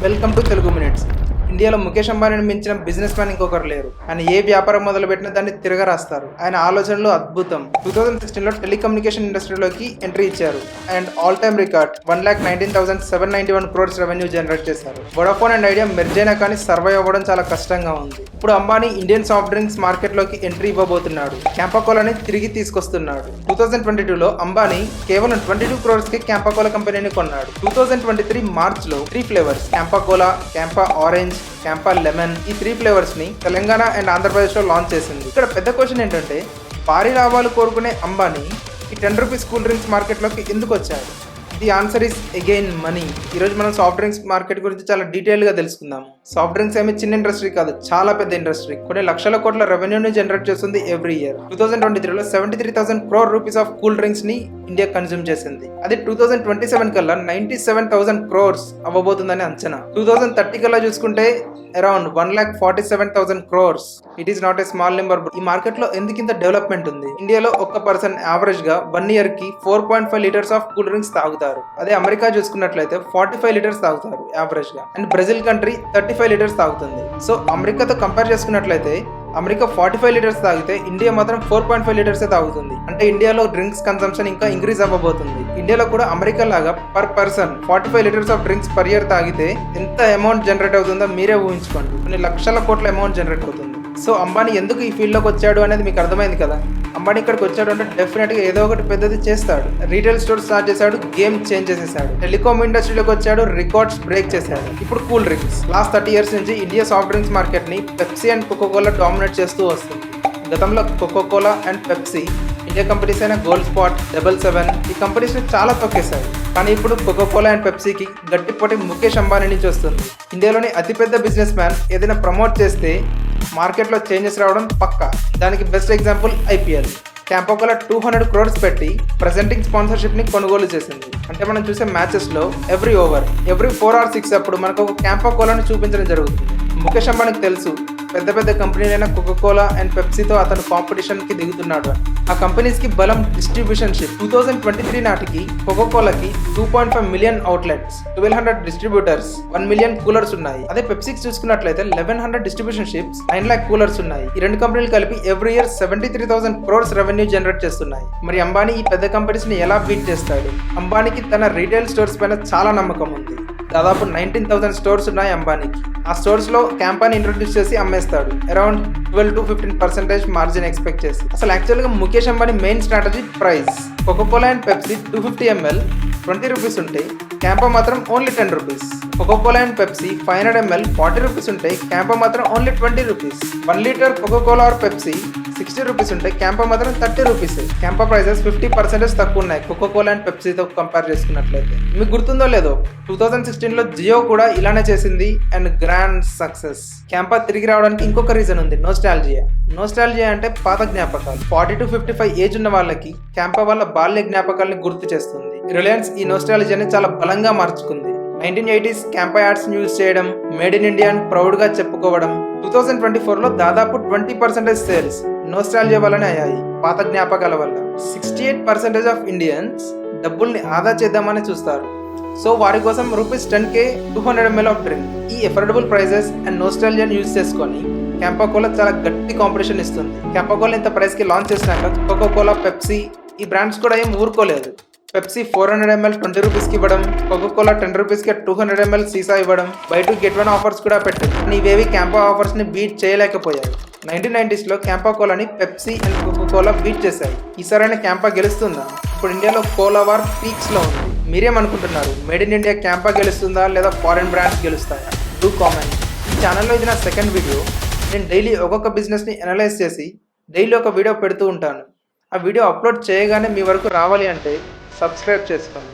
Welcome to Telugu minutes. ఇండియాలో ముఖేష్ అంబానీని మించిన business man ఇంకొకరు లేరు. ఆయన ఏ వ్యాపారం మొదలుపెట్టినా దాన్ని తిరగరాస్తారు. ఆయన ఆలోచనలు అద్భుతం. 2016లో టెలికమ్యూనికేషన్ ఇండస్ట్రీలోకి ఎంట్రీ ఇచ్చారు and all time record 1,19,791 crores revenue generate చేశారు. వోడాఫోన్ అండ్ ఐడియా మెర్జ్ అయినా కానీ సర్వైవ్ అవ్వడం చాలా కష్టంగా ఉంది. ఇప్పుడు Ambani Indian soft drinks market లోకి ఎంట్రీ ఇవ్వబోతున్నాడు. క్యాంపాకోలాని తిరిగి తీసుకొస్తున్నాడు. 2022లో అంబానీ కేవలం 22 crores కి క్యాంపాకోలా కంపెనీని కొన్నాడు. 2023 మార్చ్ లో 3 flavours Campa Cola, Campa orange, Campa lemon ఈ 3 ఫ్లేవర్స్ ని తెలంగాణ అండ్ ఆంధ్రప్రదేశ్ లో లాంచ్ చేసింది. ఇక్కడ పెద్ద క్వశ్చన్ ఏంటంటే భారీ లాభాలు కోరుకునే అంబానీ ఈ 10 రూపీస్ కూల్ డ్రింక్స్ మార్కెట్ లోకి ఎందుకు వచ్చాడు? The answer is again money. ఈరోజు మనం సాఫ్ట్ డ్రింక్స్ మార్కెట్ గురించి చాలా డీటెయిల్ గా తెలుసుకుందాం. సాఫ్ట్ డ్రింక్స్ ఏమి చిన్న ఇండస్ట్రీ కాదు, చాలా పెద్ద ఇండస్ట్రీ. కొన్ని లక్షల కోట్ల రెవెన్యూని జనరేట్ చేస్తుంది ఎవ్రీ ఇయర్. 2023లో 73,000 crore rupees ఆఫ్ కూల్ డ్రింక్స్ ని ఇండియా కన్స్యూమ్ చేసింది. అది 2027 కల్లా 97,000 crores అవ్వబోతుందని అంచనా. 2030 కల్లా చూసుకుంటే around 1,47,000 crores. It is not a small number. ఈ మార్కెట్ లో ఎందుకు ఇంత డెవలప్మెంట్ ఉంది? ఇండియాలో ఒక్క పర్సన్ యావరేజ్ గా 1 year కి 4.5 liters ఆఫ్ కూల్ డ్రింక్స్ తాగుతారు. అదే అమెరికా చూసుకున్నట్లయితే 45 liters తాగుతారు యావరేజ్ గా. అండ్ బ్రెజిల్ కంట్రీ 35 liters తాగుతుంది. సో అమెరికాతో కంపేర్ చేసుకున్నట్లయితే అమెరికా 45 liters తాగితే ఇండియా మాత్రం 4.5 liters తాగుతుంది. అంటే ఇండియాలో డ్రింక్స్ కన్సంప్షన్ ఇంకా ఇంక్రీజ్ అవ్వబోతుంది. ఇండియాలో కూడా అమెరికా లాగా per person 45 liters of drinks per year తాగితే ఎంత అమౌంట్ జనరేట్ అవుతుందో మీరే ఊహించుకోండి. కొన్ని లక్షల కోట్ల అమౌంట్ జనరేట్ అవుతుంది. సో అంబానీ ఎందుకు ఈ ఫీల్డ్ లోకి వచ్చాడు అనేది మీకు అర్థమైంది కదా. అంబానీ ఇక్కడికి వచ్చాడు అంటే డెఫినెట్ గా ఏదో ఒకటి పెద్దది చేస్తాడు. రీటైల్ స్టోర్ స్టార్ట్ చేశాడు, గేమ్ చేంజ్ చేసేసాడు. టెలికామ్ ఇండస్ట్రీలోకి వచ్చాడు, రికార్డ్స్ బ్రేక్ చేశాడు. ఇప్పుడు కూల్ డ్రింక్స్ లాస్ట్ 30 years నుంచి ఇండియా సాఫ్ట్ డ్రింక్స్ మార్కెట్ ని పెప్సీ అండ్ కోకోకోలా డామినేట్ చేస్తూ వస్తుంది. గతంలో Coca Cola and Pepsi India companies అయిన గోల్డ్ స్పాట్, 77 ఈ కంపెనీస్ ని చాలా తొక్కేశాయి. కానీ ఇప్పుడు కోకోకోలా అండ్ పెప్సీకి గట్టి పోటీ ముఖేష్ అంబానీ నుంచి వస్తుంది. ఇండియాలోని అతిపెద్ద బిజినెస్ మ్యాన్ ఏదైనా ప్రమోట్ చేస్తే మార్కెట్లో చేంజెస్ రావడం పక్కా. దానికి best example IPL. Campa Cola 200 crores పెట్టి ప్రెజెంటింగ్ స్పాన్సర్షిప్ ని కొనుగోలు చేసింది. అంటే మనం చూసే మ్యాచెస్ లో ఎవ్రీ 4 or 6 అప్పుడు మనకు ఒక క్యాంపాకోలాని చూపించడం జరుగుతుంది. ముఖేష్ అంబానీకి తెలుసు పెద్ద పెద్ద కంపెనీలైన కోకోకోలా అండ్ పెప్సీతో అతను కాంపిటీషన్ కి దిగుతున్నాడు. ఆ కంపెనీస్ కి బలం డిస్ట్రిబ్యూషన్ షిప్. 2023 నాటికి కోకోకోలాకి 2.5 million outlets, 1,200 distributors, 1 million coolers ఉన్నాయి. అదే పెప్సీకి చూసుకున్నట్లయితే 1,100 డిస్ట్రిబ్యూషన్ షిప్స్, 9 lakh కూలర్స్ ఉన్నాయి. ఈ రెండు కంపెనీలు కలిపి every year 73,000 crores revenue generate చేస్తున్నాయి. మరి అంబానీ ఈ పెద్ద కంపెనీస్ ని ఎలా బీట్ చేస్తాడు? అంబానీకి తన రీటైల్ స్టోర్స్ పైన చాలా నమ్మకం ఉంది. దాదాపు 19,000 స్టోర్స్ ఉన్నాయి అంబానీకి. ఆ స్టోర్స్ లో క్యాంపాని ఇంట్రొడ్యూస్ చేసి అమ్మేస్తాడు. అరౌండ్ 12 to 15% మార్జిన్ ఎక్స్పెక్ట్ చేసి. అసలు యాక్చువల్ గా Mukesh Ambani main strategy price. Coca cola and Pepsi 250 ml 20 rupees ఉంటే క్యాంపా మాత్రం only 10 rupees. Coca cola and Pepsi 500 ml 40 rupees ఉంటే క్యాంపా మాత్రం only 20 rupees. 1 liter coca cola or Pepsi 60 rupees ఉంటే క్యాంపా మాత్రం 30 rupees. క్యాంపా ప్రైసెస్ 50% తక్కువ ఉన్నాయి కోకోకోలా అండ్ పెప్సీతో కంపేర్ చేసుకున్నట్లయితే. మీకు గుర్తుందో లేదో 2016లో జియో కూడా ఇలానే చేసింది అండ్ గ్రాండ్ సక్సెస్. క్యాంపా తిరిగి రావడానికి ఇంకొక రీజన్ ఉంది, నోస్టాల్జియా. నోస్టాల్జియా అంటే పాత జ్ఞాపకాలు. 40 to 55 ఏజ్ ఉన్న వాళ్ళకి క్యాంపా వాళ్ళ బాల్య జ్ఞాపకాలని గుర్తు చేస్తుంది. రిలయన్స్ ఈ నోస్టాలజీని చాలా బలంగా మార్చుకుంది. 1980s క్యాంపా యాడ్స్ యూజ్ చేయడం, మేడ్ ఇన్ ఇండియా అని ప్రౌడ్ గా చెప్పుకోవడం. 2024లో దాదాపు 20% సేల్స్ నోస్టాలజియా వల్లనే అయ్యాయి, పాత జ్ఞాపకాల వల్ల. 68% ఆఫ్ ఇండియన్స్ డబ్బుల్ని ఆదా చేద్దామని చూస్తారు. సో వారి కోసం ₹10K 200 ml ఆఫ్ డ్రింక్. ఈ ఎఫోర్డబుల్ ప్రైజెస్ అండ్ నోస్టాలజియాని యూజ్ చేసుకొని క్యాంపాకోలా చాలా గట్టి కాంపిటీషన్ ఇస్తుంది. క్యాంపాకోలా ఇంత ప్రైస్ కి లాంచ్ చేసినాక కోకోకోలా, పెప్సీ ఈ బ్రాండ్స్ కూడా ఏం ఊరుకోలేదు. పెప్సీ 400 ml 20 rupees కి ఇవ్వడం, కోకోకోలా 10 rupees కి 200 ml సీసా ఇవ్వడం, బై 2 get 1 ఆఫర్స్ కూడా పెట్టారు. ఇవేవి క్యాంపా ఆఫర్స్ ని బీట్ చేయలేకపోయాయి. 1990s లో క్యాంపాకోలాని పెప్సీ అండ్ కోకోకోలా బీట్ చేశాయి. ఈసారైనా క్యాంపా గెలుస్తుందా? ఇప్పుడు ఇండియాలో కోలా వార్ పీక్స్ లో ఉంది. మీరేమనుకుంటున్నారు? మేడ్ ఇన్ ఇండియా క్యాంపా గెలుస్తుందా లేదా ఫారెన్ బ్రాండ్స్ గెలుస్తాయా? Do comment. ఈ ఛానల్లో ఇది నా సెకండ్ వీడియో. నేను డైలీ ఒక్కొక్క బిజినెస్ని అనలైజ్ చేసి డైలీ ఒక వీడియో పెడుతూ ఉంటాను. ఆ వీడియో అప్లోడ్ చేయగానే మీ వరకు రావాలి అంటే సబ్స్క్రైబ్ చేసుకోండి.